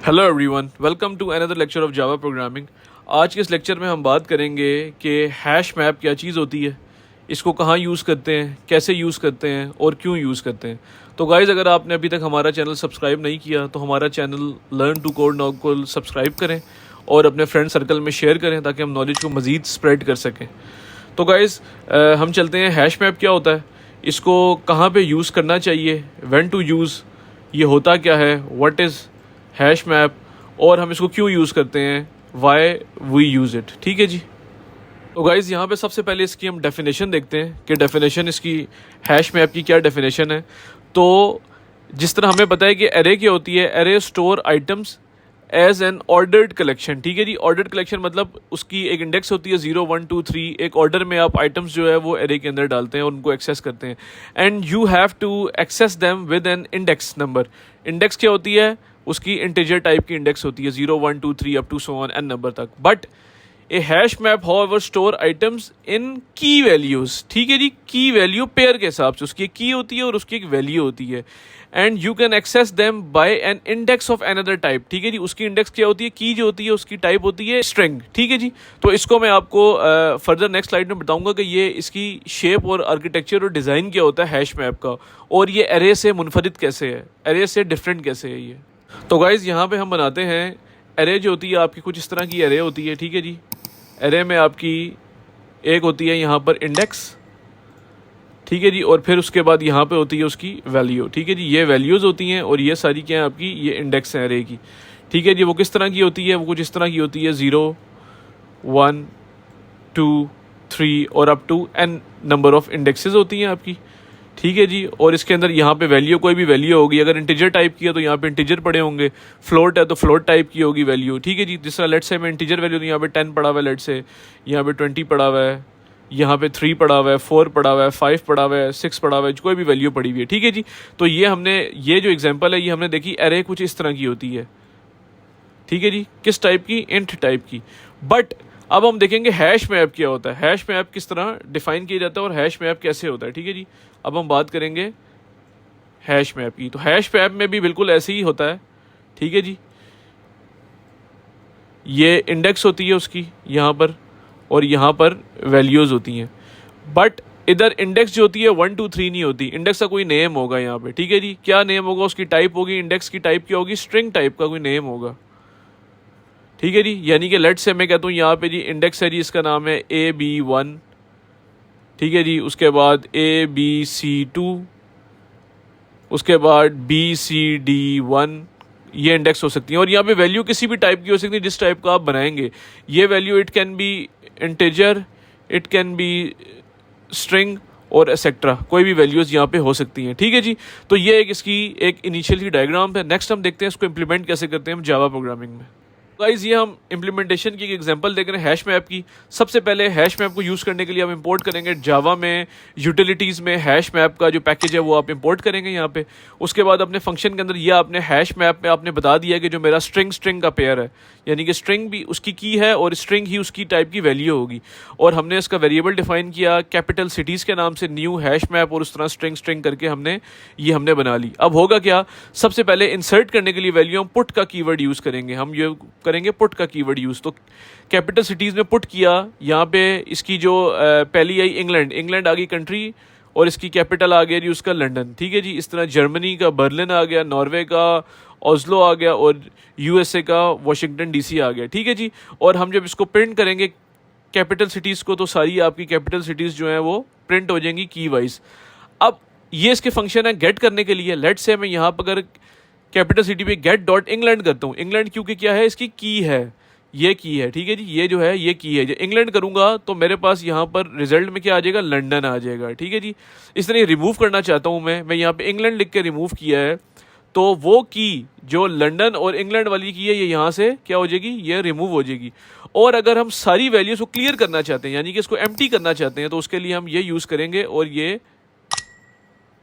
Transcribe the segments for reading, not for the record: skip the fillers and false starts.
Hello everyone, welcome to another lecture of Java programming. आज के इस लेक्चर में हम बात करेंगे कि हैश मैप क्या चीज़ होती है, इसको कहाँ यूज़ करते हैं, कैसे यूज़ करते हैं और क्यों यूज़ करते हैं। तो गाइज़, अगर आपने अभी तक हमारा चैनल सब्सक्राइब नहीं किया तो हमारा channel learn to code now को सब्सक्राइब करें और अपने फ्रेंड सर्कल में शेयर करें ताकि हम नॉलेज को मज़ीद स्प्रेड कर सकें। तो गाइज़, हम चलते हैं। हैश मैप क्या होता है, इसको कहाँ पे यूज़ करना चाहिए, व्हेन टू यूज़, ये होता क्या है, व्हाट इज़ हैश मैप और हम इसको क्यों यूज़ करते हैं, वाई वी यूज़ इट। ठीक है जी। तो गाइज़, यहाँ पे सबसे पहले इसकी हम डेफिनेशन देखते हैं कि डेफिनेशन इसकी हैश मैप की क्या डेफिनेशन है। तो जिस तरह हमें पता है कि एरे क्या होती है, array store items as an ordered collection. ठीक है जी। ऑर्डर्ड कलेक्शन मतलब उसकी एक इंडेक्स होती है 0 1 2 3, एक ऑर्डर में आप आइटम्स जो है वो एरे के अंदर डालते हैं और उनको एक्सेस करते हैं। And you have to access them with an index number. Index क्या होती है, उसकी इंटीजर टाइप की इंडेक्स होती है 0 1 2 3 up to so on n number तक। But a hash map however store items in key values. ठीक है जी। की वैल्यू पेयर के हिसाब से उसकी एक की होती है और उसकी एक वैल्यू होती है। And you can access them by an index of another type. ठीक है जी। उसकी इंडेक्स क्या होती है, की जो होती है उसकी टाइप होती है स्ट्रिंग। ठीक है जी। तो इसको मैं आपको फर्दर नेक्स्ट स्लाइड में बताऊंगा कि ये इसकी शेप और आर्किटेक्चर और डिज़ाइन क्या होता है हैश मैप का, और ये एरे से मुनफरिद कैसे है, एरे से डिफरेंट कैसे है ये। तो गाइज़, यहाँ पे हम बनाते हैं एरे जो होती है आपकी कुछ इस तरह की एरे होती है। ठीक है जी। एरे में आपकी एक होती है यहाँ पर इंडेक्स। ठीक है जी। और फिर उसके बाद यहाँ पे होती है उसकी वैल्यू। ठीक है जी। ये वैल्यूज़ होती हैं और ये सारी क्या है आपकी, ये इंडेक्स हैं एरे की। ठीक है जी। वो किस तरह की होती है, वो कुछ इस तरह की होती है 0 1 2 3 और up to n number of indexes होती हैं आपकी। ठीक है जी। और इसके अंदर यहाँ पे वैल्यू, कोई भी वैल्यू होगी, अगर इंटीजर टाइप की है तो यहाँ पे इंटीजर पड़े होंगे, फ्लोट है तो फ्लोट टाइप की होगी वैल्यू। ठीक है जी। जिस तरह लेट से मैं इंटीजर वैल्यू, तो यहाँ पे 10 पड़ा हुआ है, लेट से यहाँ पे 20 पड़ा हुआ है, यहाँ पे 3 पड़ा हुआ है, 4 पड़ा हुआ है, 5 पड़ा हुआ है, 6 पड़ा हुआ है, कोई भी वैल्यू पड़ी हुई है। ठीक है जी। तो ये हमने, ये जो एग्जाम्पल है ये हमने देखी, एरे कुछ इस तरह की होती है। ठीक है जी। किस टाइप की, इंट टाइप की। बट अब हम देखेंगे हैश मैप क्या होता है, हैश मैप किस तरह डिफाइन किया जाता है और हैश मैप कैसे होता है। ठीक है जी। अब हम बात करेंगे हैश मैप की। तो हैश मैप में भी बिल्कुल ऐसे ही होता है। ठीक है जी। ये इंडेक्स होती है उसकी यहाँ पर, और यहाँ पर वैल्यूज़ होती हैं। बट इधर इंडेक्स जो होती है 1 2 3 नहीं होती, इंडेक्स का कोई नेम होगा यहाँ पे। ठीक है जी। क्या नेम होगा, उसकी टाइप होगी, इंडेक्स की टाइप क्या होगी, स्ट्रिंग टाइप का कोई नेम होगा। ठीक है जी। यानी कि लेट से मैं कहता हूँ यहाँ पे जी इंडेक्स है जी, इसका नाम है AB1। ठीक है जी। उसके बाद ABC2, उसके बाद BCD1, ये इंडेक्स हो सकती है। और यहाँ पे वैल्यू किसी भी टाइप की हो सकती है जिस टाइप का आप बनाएंगे। ये value it can be integer, it can be string और एक्सेट्रा, कोई भी वैल्यूज़ यहाँ पे हो सकती हैं। ठीक है जी। तो ये एक इसकी एक इनिशियल की डायग्राम है। नेक्स्ट हम देखते हैं इसको इम्प्लीमेंट कैसे करते हैं हम जावा प्रोग्रामिंग में। गाइस, ये हम इम्प्लीमेंटेशन की एक एग्जांपल देख रहे हैं हैश मैप की। सबसे पहले हैश मैप को यूज़ करने के लिए हम इंपोर्ट करेंगे जावा में यूटिलिटीज़ में हैश मैप का जो पैकेज है वो आप इंपोर्ट करेंगे यहाँ पे। उसके बाद अपने फंक्शन के अंदर ये आपने हैश मैप में आपने बता दिया कि जो मेरा स्ट्रिंग का पेयर है, यानी कि स्ट्रिंग भी उसकी की है और स्ट्रिंग ही उसकी टाइप की वैल्यू होगी। और हमने इसका वेरिएबल डिफाइन किया कैपिटल सिटीज़ के नाम से, न्यू हैश मैप, और उस तरह स्ट्रिंग करके हमने बना ली। अब होगा क्या, सबसे पहले इंसर्ट करने के लिए वैल्यू हम पुट का कीवर्ड यूज़ करेंगे। हम ये करेंगे पुट का कीवर्ड यूज़। तो कैपिटल सिटीज़ में पुट किया, यहाँ पे इसकी जो पहली आई इंग्लैंड आ गई कंट्री, और इसकी कैपिटल आ गया जी उसका लंदन। ठीक है जी। इस तरह जर्मनी का बर्लिन आ गया, नॉर्वे का ओस्लो आ गया, और यूएसए का वाशिंगटन डीसी आ गया। ठीक है जी। और हम जब इसको प्रिंट करेंगे कैपिटल सिटीज़ को, तो सारी आपकी कैपिटल सिटीज़ जो हैं वो प्रिंट हो जाएंगी की वाइज। अब ये इसके फंक्शन है गेट करने के लिए। लेट से मैं यहाँ पर अगर कैपिटल सिटी पे गेट डॉट इंग्लैंड करता हूँ, इंग्लैंड क्योंकि क्या है, इसकी की है, ये की है। ठीक है जी। ये जो है ये की है। जब इंग्लैंड करूँगा तो मेरे पास यहाँ पर रिजल्ट में क्या आ जाएगा, लंदन आ जाएगा। ठीक है जी। इस तरह रिमूव करना चाहता हूँ मैं यहाँ पे इंग्लैंड लिख के रिमूव किया है, तो वो की जो लंदन और इंग्लैंड वाली की है ये यहाँ से क्या हो जाएगी, ये रिमूव हो जाएगी। और अगर हम सारी वैल्यूज़ को क्लियर करना चाहते हैं, यानी कि इसको एम्प्टी करना चाहते हैं, तो उसके लिए हम ये यूज़ करेंगे, और ये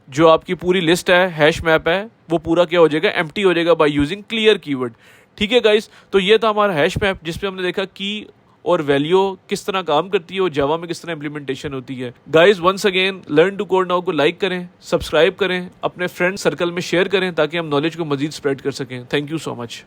जो आपकी पूरी लिस्ट है, हैश मैप है, वो पूरा क्या हो जाएगा, एम्प्टी हो जाएगा बाय यूजिंग क्लियर कीवर्ड। ठीक है गाइस। तो ये था हमारा हैश मैप जिसपे हमने देखा की और वैल्यू किस तरह काम करती है और जावा में किस तरह इंप्लीमेंटेशन होती है। Guys, once again learn to code now को लाइक करें, सब्सक्राइब करें, अपने फ्रेंड सर्कल में शेयर करें ताकि हम नॉलेज को मजीद स्प्रेड कर सकें। Thank you so much.